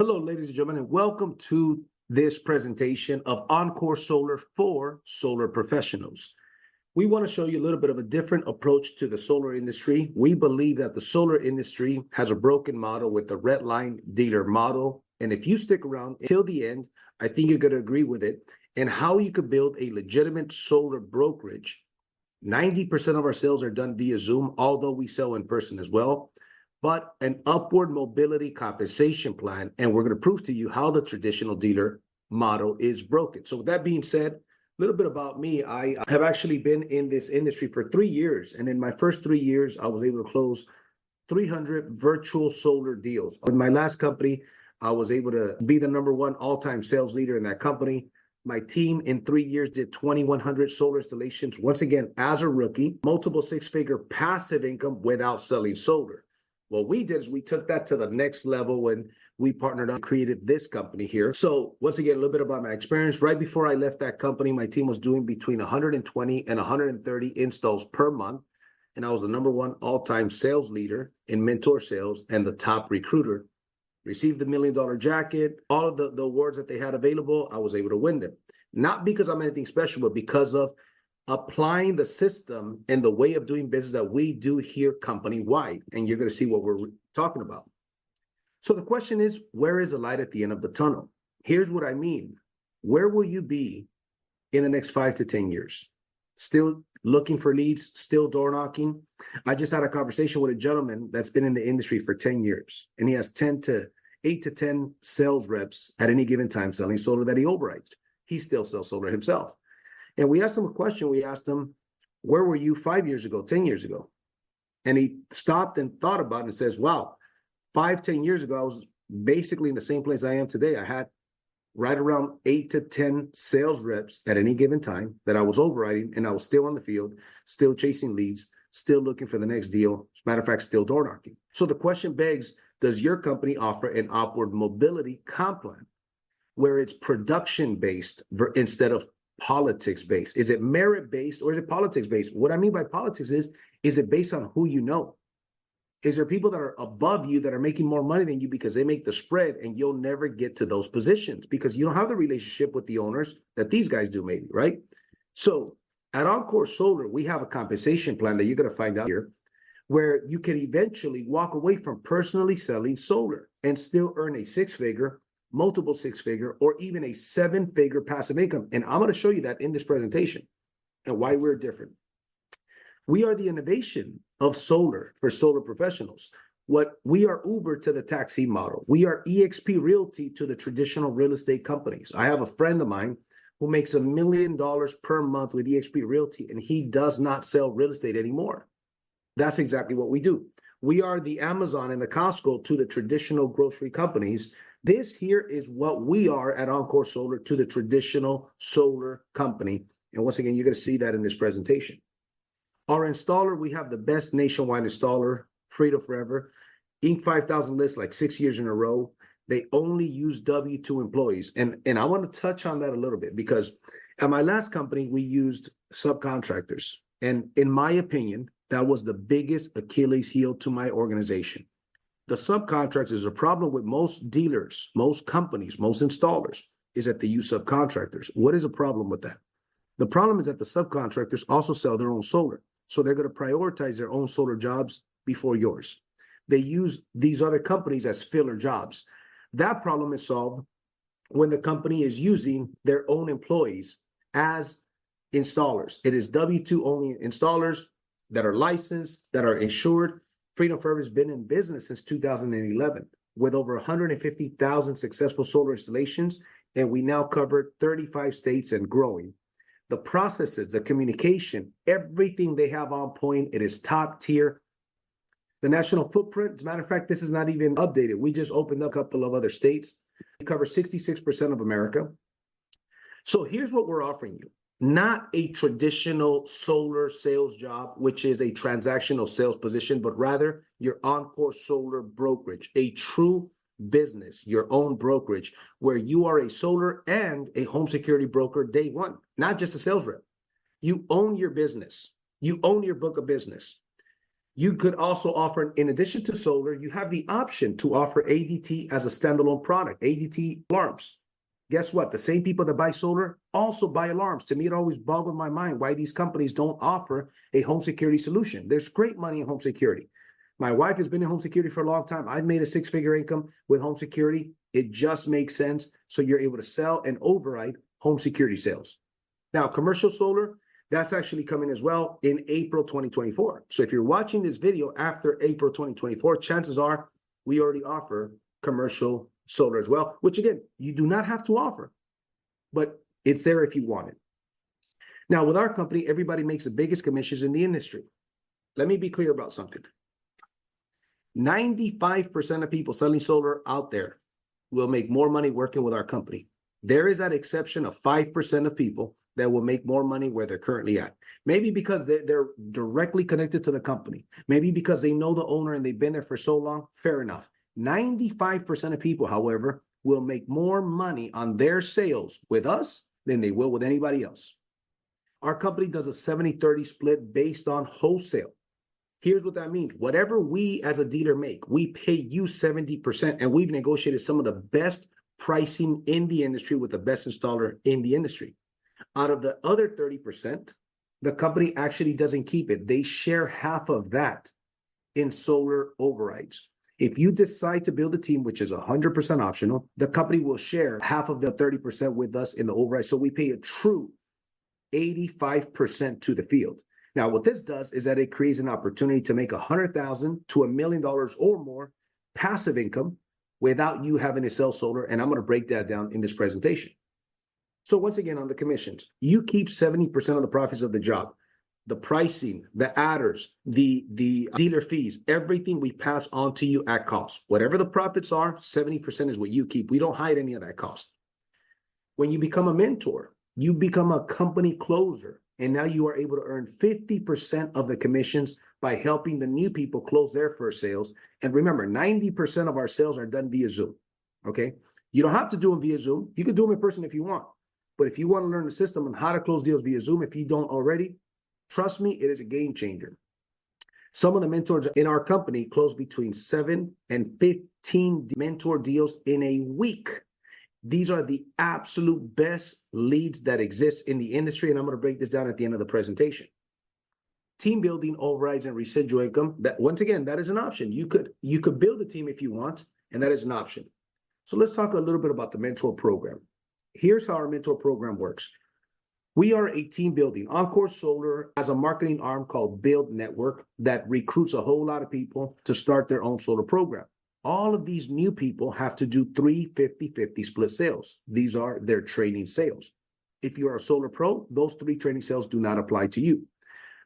Hello, ladies and gentlemen, and welcome to this presentation of Oncore Solar for solar professionals. We want to show you a little bit of a different approach to the solar industry. We believe that the solar industry has a broken model with the redline dealer model. And if you stick around till the end, I think you're going to agree with it and how you could build a legitimate solar brokerage. 90% of our sales are done via Zoom, although we sell in person as well, but an upward mobility compensation plan. And we're going to prove to you how the traditional dealer model is broken. So with that being said, a little bit about me. I have actually been in this industry for 3 years. And in my first 3 years, I was able to close 300 virtual solar deals. With my last company, I was able to be the #1 all-time sales leader in that company. My team in 3 years did 2,100 solar installations. Once again, as a rookie, multiple six-figure passive income without selling solar. What we did is we took that to the next level when we partnered up and created this company here. So once again, a little bit about my experience. Right before I left that company, my team was doing between 120 and 130 installs per month. And I was the #1 all-time sales leader in mentor sales and the top recruiter. Received the $1 million jacket, all of the awards that they had available, I was able to win them. Not because I'm anything special, but because of applying the system and the way of doing business that we do here company-wide. And you're going to see what we're talking about. So the question is, where is the light at the end of the tunnel? Here's what I mean. Where will you be in the next 5 to 10 years? Still looking for leads, still door knocking? I just had a conversation with a gentleman that's been in the industry for 10 years, and he has 8 to 10 sales reps at any given time selling solar that he overrides. He still sells solar himself. And we asked him a question. We asked him, where were you 5 years ago, 10 years ago? And he stopped and thought about it and says, wow, 5, 10 years ago, I was basically in the same place I am today. I had right around 8 to 10 sales reps at any given time that I was overriding, and I was still on the field, still chasing leads, still looking for the next deal. As a matter of fact, still door knocking. So the question begs, does your company offer an upward mobility comp plan where it's production-based instead of politics-based? Is it merit-based or is it politics-based? What I mean by politics is it based on who you know? Is there people that are above you that are making more money than you because they make the spread, and you'll never get to those positions because you don't have the relationship with the owners that these guys do, maybe, right? So at Oncore Solar, we have a compensation plan that you're going to find out here where you can eventually walk away from personally selling solar and still earn a six-figure, multiple six-figure, or even a 7-figure passive income. And I'm going to show you that in this presentation and why we're different. We are the innovation of solar for solar professionals. We are Uber to the taxi model. We are eXp Realty to the traditional real estate companies. I have a friend of mine who makes $1 million per month with eXp Realty, and he does not sell real estate anymore. That's exactly what we do. We are the Amazon and the Costco to the traditional grocery companies. This here is what we are at Oncore Solar to the traditional solar company. And once again, you're going to see that in this presentation. Our installer, we have the best nationwide installer, Freedom Forever. Inc. 5000 lists like 6 years in a row. They only use W-2 employees. And I want to touch on that a little bit because at my last company, we used subcontractors. And in my opinion, that was the biggest Achilles heel to my organization. The subcontractors is a problem with most dealers, most companies, most installers is that they use subcontractors. What is a problem with that? The problem is that the subcontractors also sell their own solar. So they're going to prioritize their own solar jobs before yours. They use these other companies as filler jobs. That problem is solved when the company is using their own employees as installers. It is W-2 only installers that are licensed, that are insured. Freedom Forever has been in business since 2011 with over 150,000 successful solar installations, and we now cover 35 states and growing. The processes, the communication, everything they have on point, it is top tier. The national footprint, as a matter of fact, this is not even updated. We just opened up a couple of other states. We cover 66% of America. So here's what we're offering you. Not a traditional solar sales job, which is a transactional sales position, but rather your Oncore Solar brokerage, a true business, your own brokerage, where you are a solar and a home security broker day one, not just a sales rep. You own your business. You own your book of business. You could also offer, in addition to solar, you have the option to offer ADT as a standalone product, ADT alarms. Guess what? The same people that buy solar also buy alarms. To me, it always boggled my mind why these companies don't offer a home security solution. There's great money in home security. My wife has been in home security for a long time. I've made a six-figure income with home security. It just makes sense. So you're able to sell and override home security sales. Now, commercial solar, that's actually coming as well in April 2024. So if you're watching this video after April 2024, chances are we already offer commercial solar as well, which again, you do not have to offer, but it's there if you want it. Now, with our company, everybody makes the biggest commissions in the industry. Let me be clear about something. 95% of people selling solar out there will make more money working with our company. There is that exception of 5% of people that will make more money where they're currently at. Maybe because they're directly connected to the company. Maybe because they know the owner and they've been there for so long. Fair enough. 95% of people, however, will make more money on their sales with us than they will with anybody else. Our company does a 70-30 split based on wholesale. Here's what that means. Whatever we as a dealer make, we pay you 70%, and we've negotiated some of the best pricing in the industry with the best installer in the industry. Out of the other 30%, the company actually doesn't keep it. They share half of that in solar overrides. If you decide to build a team, which is 100% optional, the company will share half of the 30% with us in the override. So we pay a true 85% to the field. Now, what this does is that it creates an opportunity to make $100,000 to $1 million or more passive income without you having to sell solar. And I'm going to break that down in this presentation. So once again, on the commissions, you keep 70% of the profits of the job. The pricing, the adders, the dealer fees, everything we pass on to you at cost. Whatever the profits are, 70% is what you keep. We don't hide any of that cost. When you become a mentor, you become a company closer, and now you are able to earn 50% of the commissions by helping the new people close their first sales. And remember, 90% of our sales are done via Zoom, okay? You don't have to do them via Zoom. You can do them in person if you want. But if you want to learn the system on how to close deals via Zoom, if you don't already, trust me, it is a game changer. Some of the mentors in our company close between 7 and 15 mentor deals in a week. These are the absolute best leads that exist in the industry, and I'm going to break this down at the end of the presentation. Team building, overrides, and residual income. That, once again, that is an option. You could build a team if you want, and that is an option. So let's talk a little bit about the mentor program. Here's how our mentor program works. We are a team building. Oncore Solar has a marketing arm called Build Network that recruits a whole lot of people to start their own solar program. All of these new people have to do 3 50-50 split sales. These are their training sales. If you are a solar pro, those 3 training sales do not apply to you.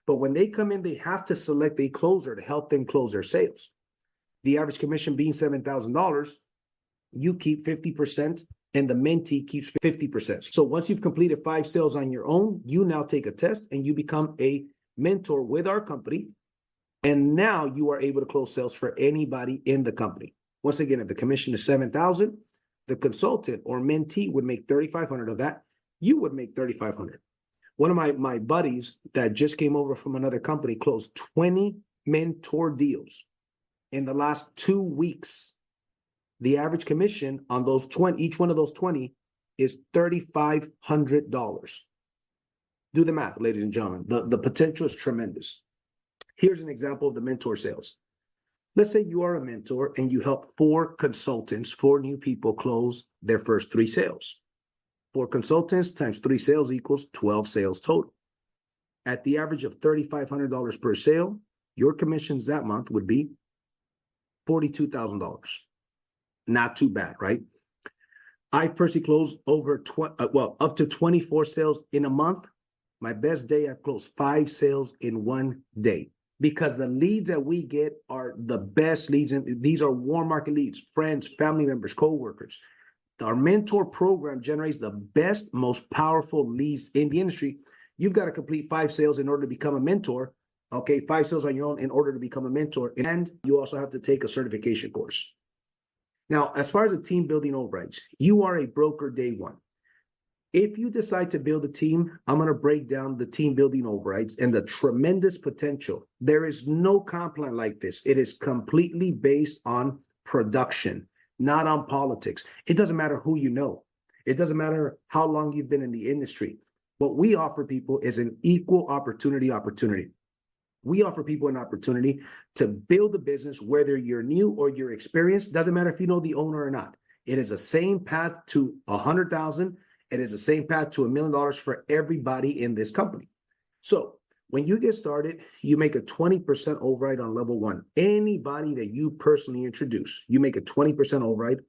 But when they come in, they have to select a closer to help them close their sales. The average commission being $7,000, you keep 50%. And the mentee keeps 50%. So once you've completed 5 sales on your own, you now take a test and you become a mentor with our company. And now you are able to close sales for anybody in the company. Once again, if the commission is $7,000, the consultant or mentee would make $3,500 of that. You would make $3,500. One of my buddies that just came over from another company closed 20 mentor deals in the last 2 weeks. The average commission on those 20, each one of those 20 is $3,500. Do the math, ladies and gentlemen. The potential is tremendous. Here's an example of the mentor sales. Let's say you are a mentor and you help 4 consultants, 4 new people close their first 3 sales. 4 consultants times 3 sales equals 12 sales total. At the average of $3,500 per sale, your commissions that month would be $42,000. Not too bad, right? I personally closed over up to 24 sales in a month. My best day, I've closed 5 sales in 1 day because the leads that we get are the best leads. And these are warm market leads, friends, family members, co-workers. Our mentor program generates the best, most powerful leads in the industry. You've got to complete 5 sales in order to become a mentor. Okay, 5 sales on your own in order to become a mentor. And you also have to take a certification course. Now, as far as the team building overrides, you are a broker day one. If you decide to build a team, I'm going to break down the team building overrides and the tremendous potential. There is no comp plan like this. It is completely based on production, not on politics. It doesn't matter who you know. It doesn't matter how long you've been in the industry. What we offer people is an equal opportunity. We offer people an opportunity to build a business, whether you're new or you're experienced. Doesn't matter if you know the owner or not. It is the same path to 100,000. It is the same path to $1 million for everybody in this company. So when you get started, you make a 20% override on level one. Anybody that you personally introduce, you make a 20% override.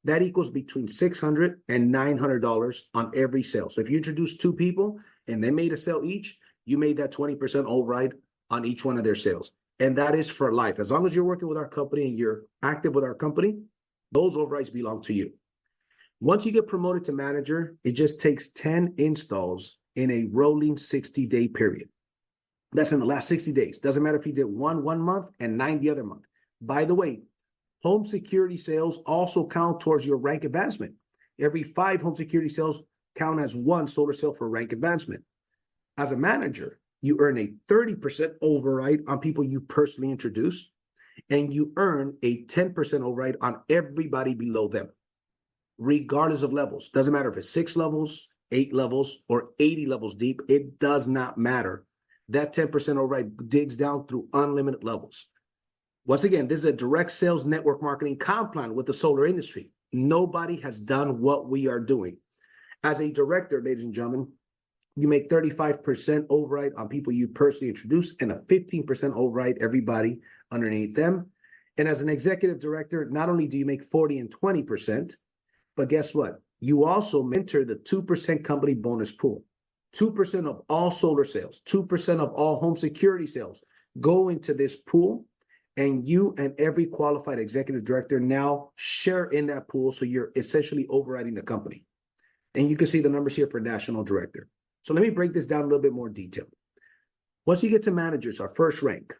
That equals between $600 and $900 on every sale. So if you introduce two people and they made a sale each, you made that 20% override on each one of their sales. And that is for life. As long as you're working with our company and you're active with our company, those overrides belong to you. Once you get promoted to manager, it just takes 10 installs in a rolling 60-day period. That's in the last 60 days. Doesn't matter if you did one month and 9 the other month. By the way, home security sales also count towards your rank advancement. Every 5 home security sales count as 1 solar sale for rank advancement. As a manager, you earn a 30% override on people you personally introduce, and you earn a 10% override on everybody below them, regardless of levels. Doesn't matter if it's 6 levels, 8 levels, or 80 levels deep. It does not matter. That 10% override digs down through unlimited levels. Once again, this is a direct sales network marketing comp plan with the solar industry. Nobody has done what we are doing. As a director, ladies and gentlemen, you make 35% override on people you personally introduce and a 15% override everybody underneath them. And as an executive director, not only do you make 40 and 20%, but guess what? You also mentor the 2% company bonus pool. 2% of all solar sales, 2% of all home security sales go into this pool, and you and every qualified executive director now share in that pool. So you're essentially overriding the company. And you can see the numbers here for national director. So let me break this down a little bit more detail. Once you get to managers, our first rank,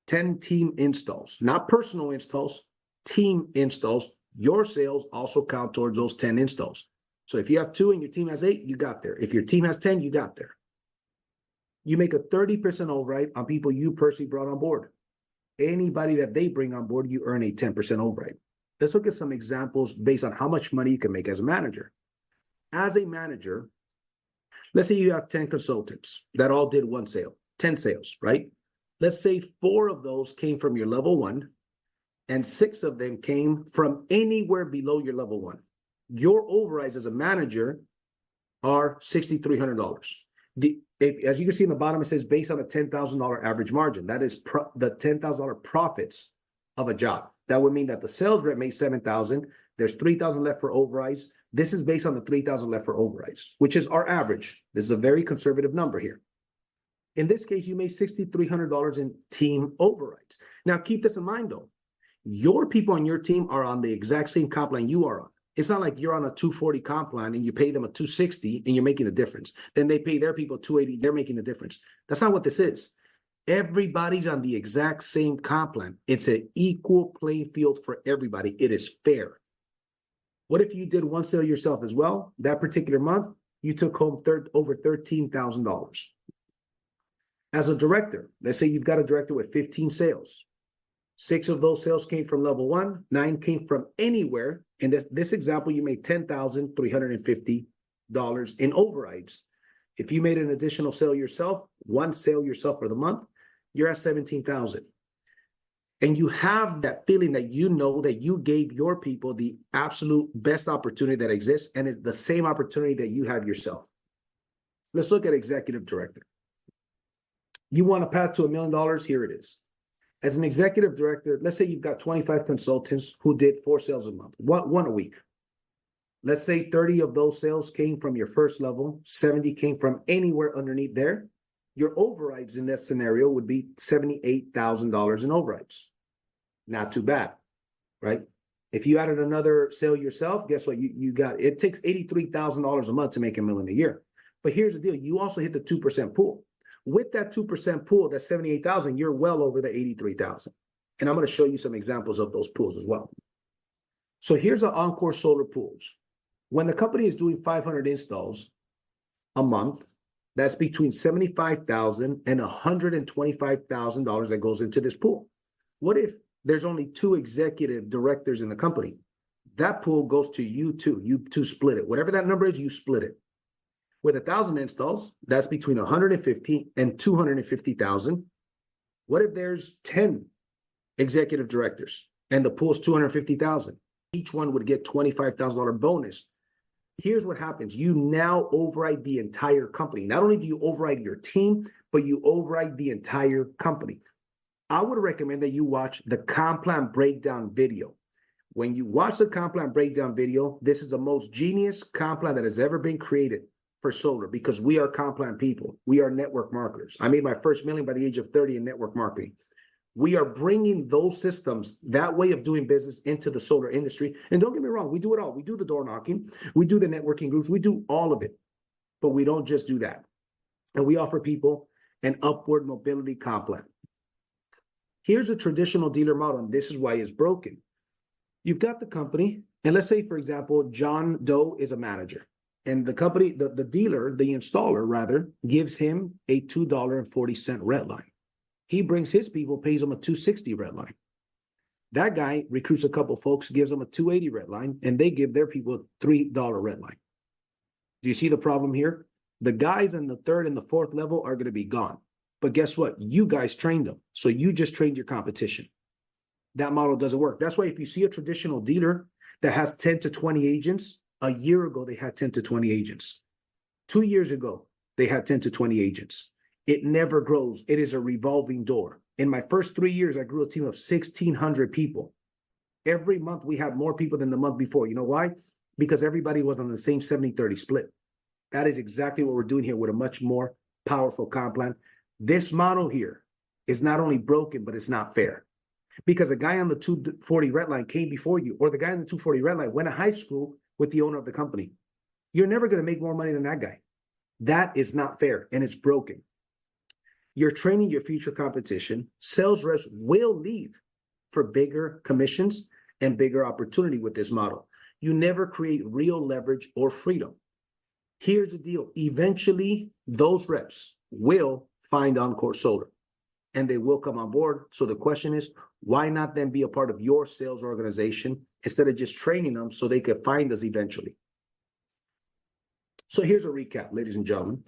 10 team installs, not personal installs, team installs. Your sales also count towards those 10 installs. So if you have 2 and your team has 8, you got there. If your team has 10, you got there. You make a 30% override on people you personally brought on board. Anybody that they bring on board, you earn a 10% override. Let's look at some examples based on how much money you can make as a manager. As a manager, let's say you have 10 consultants that all did 1 sale, 10 sales, right? Let's say 4 of those came from your level 1 and 6 of them came from anywhere below your level 1. Your overrides as a manager are $6,300. As you can see in the bottom, it says based on a $10,000 average margin. That is the $10,000 profits of a job. That would mean that the sales rep made $7,000. There's $3,000 left for overrides. This is based on the $3,000 left for overrides, which is our average. This is a very conservative number here. In this case, you made $6,300 in team overrides. Now, keep this in mind, though. Your people on your team are on the exact same comp line you are on. It's not like you're on a 240 comp line and you pay them a 260 and you're making a difference. Then they pay their people 280, they're making a difference. That's not what this is. Everybody's on the exact same comp line. It's an equal playing field for everybody. It is fair. What if you did 1 sale yourself as well? That particular month, you took home over $13,000. As a director, let's say you've got a director with 15 sales. 6 of those sales came from level 1, 9 came from anywhere. In this example, you made $10,350 in overrides. If you made an additional sale yourself, 1 sale yourself for the month, you're at $17,000. And you have that feeling that you know that you gave your people the absolute best opportunity that exists, and it's the same opportunity that you have yourself. Let's look at executive director. You want a path to $1 million? Here it is. As an executive director, let's say you've got 25 consultants who did 4 sales a month, one a week. Let's say 30 of those sales came from your first level, 70 came from anywhere underneath there. Your overrides in that scenario would be $78,000 in overrides. Not too bad, right? If you added another sale yourself, guess what? You got, it takes $83,000 a month to make $1 million a year. But here's the deal. You also hit the 2% pool. With that 2% pool, that's $78,000, you're well over the $83,000. And I'm going to show you some examples of those pools as well. So here's our Oncore solar pools. When the company is doing 500 installs, a month. That's between $75,000 and $125,000 that goes into this pool. What if there's only 2 executive directors in the company? That pool goes to you two. You two split it. Whatever that number is, you split it. With 1,000 installs, that's between 150 and 250,000. What if there's 10 executive directors and the pool is 250,000? Each one would get $25,000 bonus. Here's what happens. You now override the entire company. Not only do you override your team, but you override the entire company. I would recommend that you watch the comp plan breakdown video. When you watch the comp plan breakdown video, this is the most genius comp plan that has ever been created for solar, because we are comp plan people. We are network marketers. I made my first million by the age of 30 in network marketing. We are bringing those systems, that way of doing business, into the solar industry. And don't get me wrong, we do it all. We do the door knocking, we do the networking groups, we do all of it. But we don't just do that. And we offer people an upward mobility comp plan. Here's a traditional dealer model, and this is why it's broken. You've got the company, and let's say, for example, John Doe is a manager. And the company, the dealer, the installer rather, gives him a $2.40 red line. He brings his people, pays them a $2.60 red line. That guy recruits a couple folks, gives them a $2.80 red line, and they give their people a $3 red line. Do you see the problem here? The guys in the 3rd and the 4th level are going to be gone. But guess what? You guys trained them. So you just trained your competition. That model doesn't work. That's why if you see a traditional dealer that has 10 to 20 agents, a year ago, they had 10 to 20 agents. 2 years ago, they had 10 to 20 agents. It never grows. It is a revolving door. In my first 3 years, I grew a team of 1,600 people. Every month, we had more people than the month before. You know why? Because everybody was on the same 70-30 split. That is exactly what we're doing here with a much more powerful comp plan. This model here is not only broken, but it's not fair. Because a guy on the 240 red line came before you, or the guy on the 240 red line went to high school with the owner of the company. You're never going to make more money than that guy. That is not fair, and it's broken. You're training your future competition. Sales reps will leave for bigger commissions and bigger opportunity with this model. You never create real leverage or freedom. Here's the deal. Eventually, those reps will find Oncore Solar, and they will come on board. So the question is, why not then be a part of your sales organization instead of just training them so they could find us eventually? So here's a recap, ladies and gentlemen.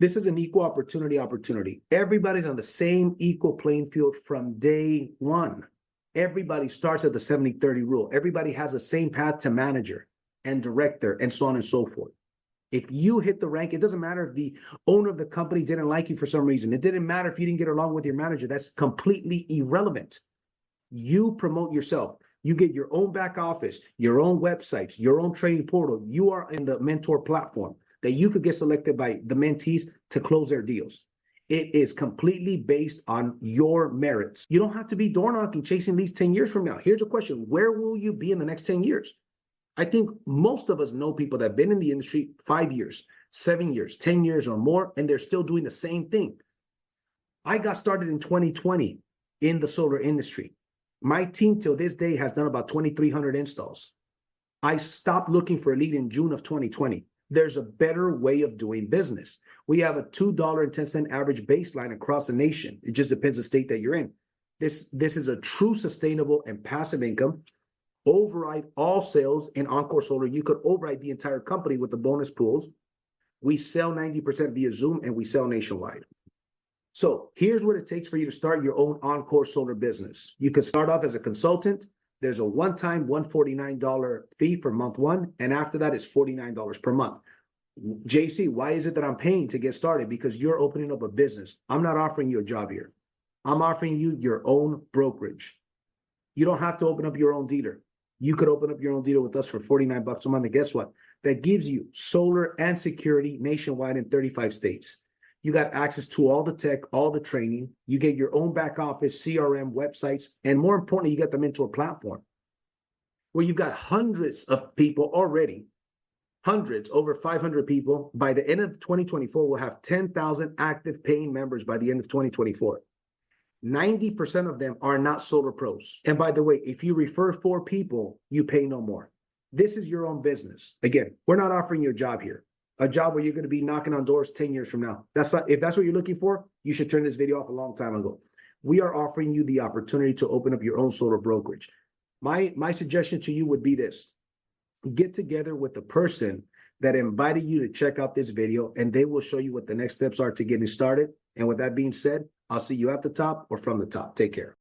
This is an equal opportunity. Everybody's on the same equal playing field from day one. Everybody starts at the 70-30 rule. Everybody has the same path to manager and director and so on and so forth. If you hit the rank, it doesn't matter if the owner of the company didn't like you for some reason. It didn't matter if you didn't get along with your manager. That's completely irrelevant. You promote yourself. You get your own back office, your own websites, your own training portal. You are in the mentor platform that you could get selected by the mentees to close their deals. It is completely based on your merits. You don't have to be door knocking, chasing leads 10 years from now. Here's a question. Where will you be in the next 10 years? I think most of us know people that have been in the industry 5 years, 7 years, 10 years or more, and they're still doing the same thing. I got started in 2020 in the solar industry. My team till this day has done about 2,300 installs. I stopped looking for a lead in June of 2020. There's a better way of doing business. We have a $2.10 average baseline across the nation. It just depends the state that you're in. This is a true sustainable and passive income. Override all sales in Oncore Solar. You could override the entire company with the bonus pools. We sell 90% via Zoom, and we sell nationwide. So here's what it takes for you to start your own Oncore Solar business. You can start off as a consultant. There's a one-time $149 fee for month one, and after that it's $49 per month. JC, why is it that I'm paying to get started? Because you're opening up a business. I'm not offering you a job here. I'm offering you your own brokerage. You don't have to open up your own dealer. You could open up your own dealer with us for $49 a month. And guess what? That gives you solar and security nationwide in 35 states. You got access to all the tech, all the training. You get your own back office, CRM, websites, and more importantly, you got the mentor platform where you've got hundreds of people already, hundreds, over 500 people. By the end of 2024, we'll have 10,000 active paying members by the end of 2024. 90% of them are not solar pros. And by the way, if you refer 4 people, you pay no more. This is your own business. Again, we're not offering you a job here. a job where you're going to be knocking on doors 10 years from now. That's not, if that's what you're looking for, you should turn this video off a long time ago. We are offering you the opportunity to open up your own solar brokerage. My suggestion to you would be this: get together with the person that invited you to check out this video, and they will show you what the next steps are to getting started. And with that being said, I'll see you at the top or from the top. Take care.